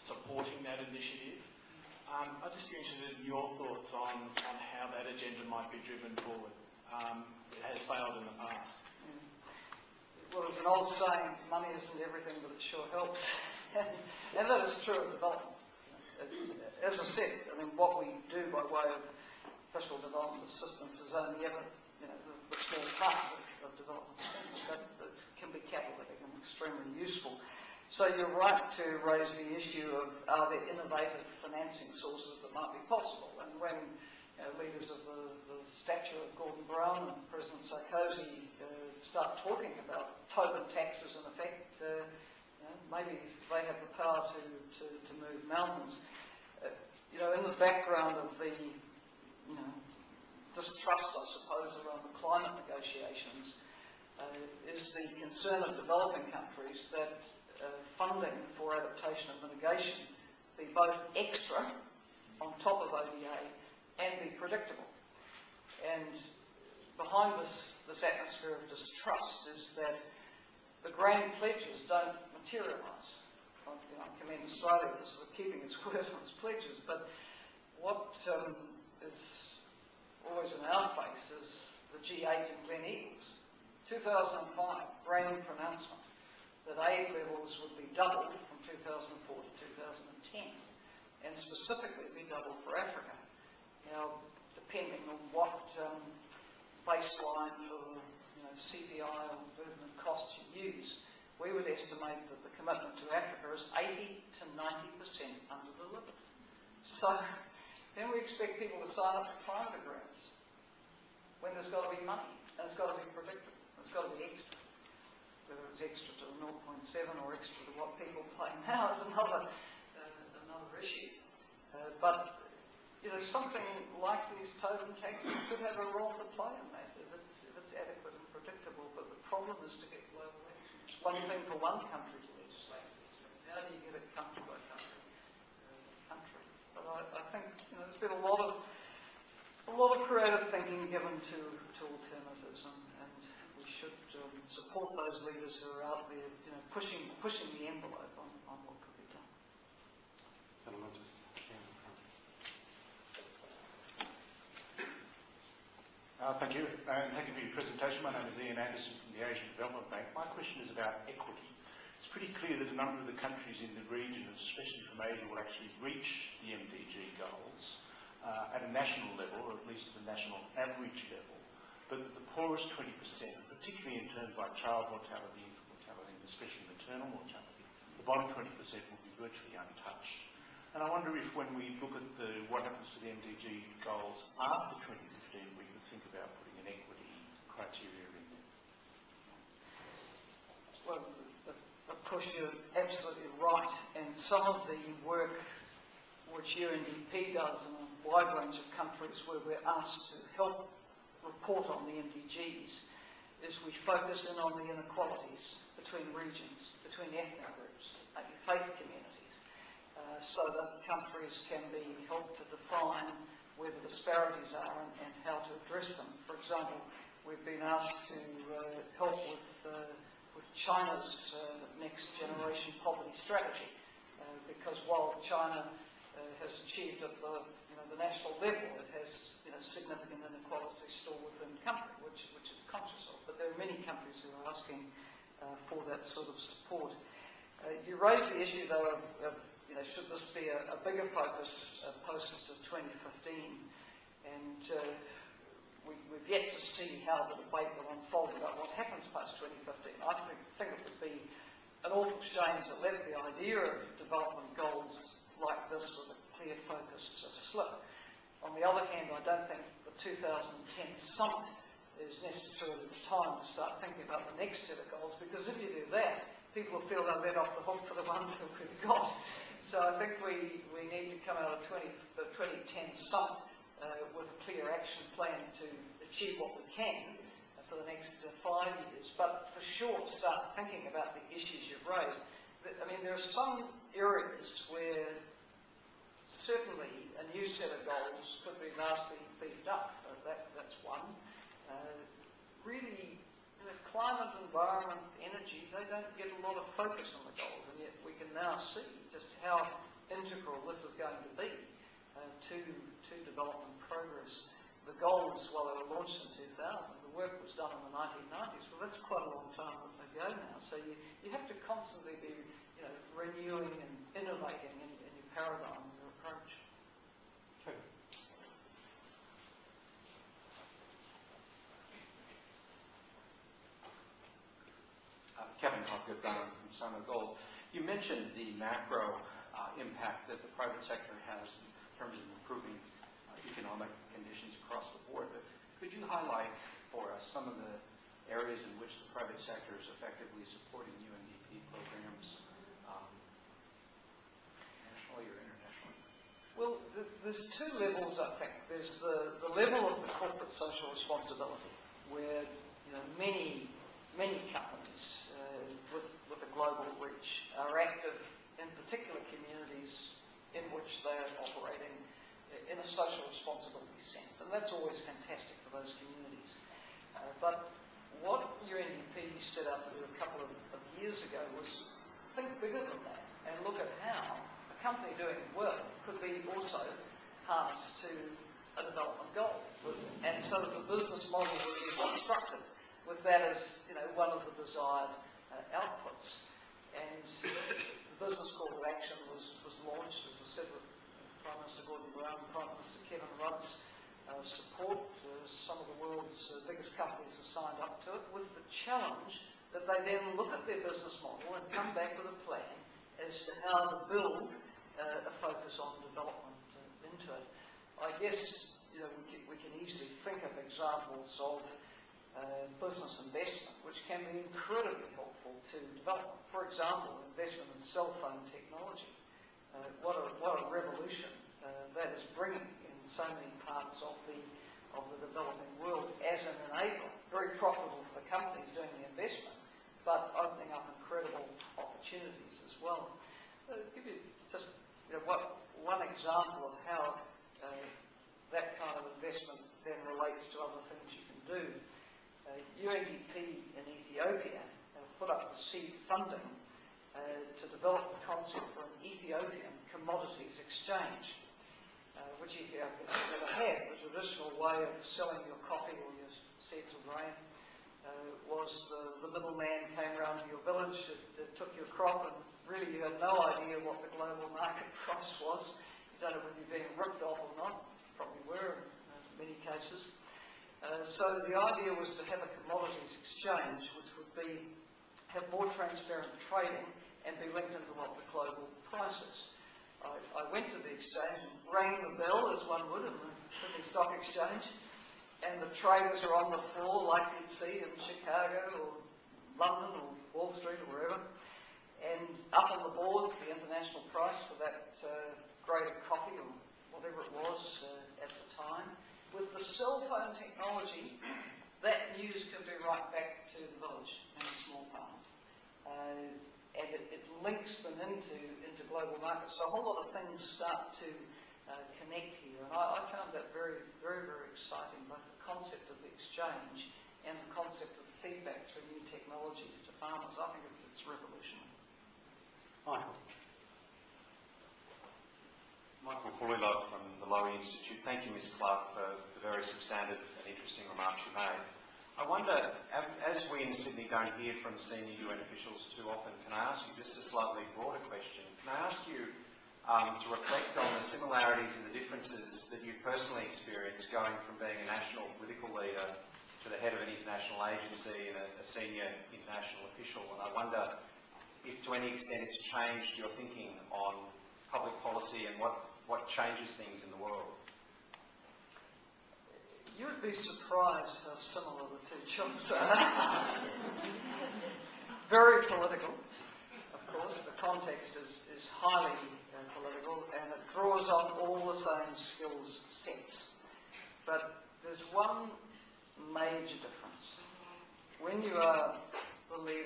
supporting that initiative. I'd just be interested in your thoughts on how that agenda might be driven forward. It has failed in the past. Well, there's an old saying, money isn't everything, but it sure helps. And that is true of development. As I said, I mean, what we do by way of official development assistance is only ever, the small part of development, but it can be catalytic and extremely useful. So you're right to raise the issue of are there innovative financing sources that might be possible, and when leaders of the stature of Gordon Brown and President Sarkozy start talking about Tobin taxes in effect, maybe they have the power to move mountains. In the background of the distrust, I suppose, around the climate negotiations is the concern of developing countries that funding for adaptation and mitigation be both extra on top of ODA and be predictable. And behind this atmosphere of distrust is that the grand pledges don't materialise. I commend Australia for sort of keeping its word on its pledges, but what is always in our face is the G8 in Glen Eagles. 2005, grand pronouncement that aid levels would be doubled from 2004 to 2010, and specifically be doubled for Africa. Now, depending on what baseline for CPI or movement costs you use, we would estimate that the commitment to Africa is 80 to 90% under-delivered. So then we expect people to sign up for climate agreements when there's got to be money, and it's got to be predictable, it's got to be extra. Whether it's extra to the 0.7 or extra to what people pay now is another issue. But something like these Tobin taxes could have a role to play in that if it's adequate and predictable. But the problem is to get global action. It's one thing for one country to legislate these things. How do you get it country by country? But I think there's been a lot of creative thinking given to alternatives, and we should support those leaders who are out there, pushing the envelope on what could be done. Thank you, and thank you for your presentation. My name is Ian Anderson from the Asian Development Bank. My question is about equity. It's pretty clear that a number of the countries in the region, especially from Asia, will actually reach the MDG goals at a national level, or at least at the national average level, but that the poorest 20%, particularly in terms like child mortality, infant mortality, and especially maternal mortality, the bottom 20% will be virtually untouched. And I wonder if when we look at what happens to the MDG goals after 2015, we could think about putting an equity criteria in there. Well, of course, you're absolutely right, and some of the work which UNDP does in a wide range of countries where we're asked to help report on the MDGs is we focus in on the inequalities between regions, between ethnic groups, maybe faith communities, so that countries can be helped to define where the disparities are and how to address them. For example, we've been asked to help with China's next generation poverty strategy, because while China has achieved at the national level, it has significant inequality still within country, which it's conscious of. But there are many countries who are asking for that sort of support. You raised the issue, though, of should this be a bigger focus post 2015, and we've yet to see how the debate will unfold about what happens post 2015. I think it would be an awful shame to let the idea of development goals like this with a clear focus slip. On the other hand, I don't think the 2010 summit is necessarily the time to start thinking about the next set of goals, because if you do that, people will feel they're let off the hook for the ones that we've got. So I think we need to come out of the 2010 summit with a clear action plan to achieve what we can for the next 5 years. But for sure, start thinking about the issues you've raised. I mean, there are some areas where certainly a new set of goals could be vastly beefed up. That's one. Really, climate, environment, energy, they don't get a lot of focus on the goals, and yet we can now see just how integral this is going to be to development progress. The goals, well, they were launched in 2000. The work was done in the 1990s. Well, that's quite a long time ago now. So you have to constantly be, renewing and innovating in your paradigm and your approach. Okay. Kevin Hopgood from Summer Gold. You mentioned the macro impact that the private sector has in terms of improving economic conditions across the board, but could you highlight for us some of the areas in which the private sector is effectively supporting UNDP programs nationally or internationally? Well, there's two levels, I think. There's the level of the corporate social responsibility, where many companies with a global reach are active in particular communities in which they're operating in a social responsibility sense, and that's always fantastic for those communities. But what UNDP set out to do a couple of years ago was think bigger than that and look at how a company doing well could be also harnessed to a development goal, and so that the business model would be constructed with that as one of the desired outputs. And the business call to action was launched, as I said, with Prime Minister Gordon Brown and Prime Minister Kevin Rudd's support. Some of the world's biggest companies have signed up to it, with the challenge that they then look at their business model and come back with a plan as to how to build a focus on development into it. I guess we can easily think of examples of business investment, which can be incredibly helpful to development. For example, investment in cell phone technology. What a revolution that is bringing in so many parts of the developing world as an enabler. Very profitable for the companies doing the investment, but opening up incredible opportunities as well. Give you just one example of how that kind of investment then relates to other things you can do. UNDP in Ethiopia put up the seed funding to develop the concept for an Ethiopian commodities exchange, which Ethiopia has never had. The traditional way of selling your coffee or your seeds of grain was the middleman came around to your village, it took your crop, and really you had no idea what the global market price was. You don't know whether you're being ripped off or not. Probably were in many cases. So the idea was to have a commodities exchange which would have more transparent trading and be linked into what the global price is. I went to the exchange and rang the bell, as one would in the Sydney Stock Exchange, and the traders are on the floor like you'd see in Chicago or London or Wall Street or wherever, and up on the boards the international price for that grade of coffee or whatever it was at the time. With the cell phone technology, that news can be right back to the village in a small town. And it links them into global markets. So a whole lot of things start to connect here. And I found that very, very, very exciting, both the concept of the exchange and the concept of feedback through new technologies to farmers. I think it's revolutionary. Michael Fullilove from the Lowy Institute. Thank you, Ms. Clark, for the very substantive and interesting remarks you made. I wonder, as we in Sydney don't hear from senior UN officials too often, can I ask you just a slightly broader question? Can I ask you to reflect on the similarities and the differences that you personally experienced going from being a national political leader to the head of an international agency and a senior international official? And I wonder if to any extent it's changed your thinking on public policy and what changes things in the world. You would be surprised how similar the two jobs are. Very political, of course. The context is highly political, and it draws on all the same skills sets. But there's one major difference. When you are the leader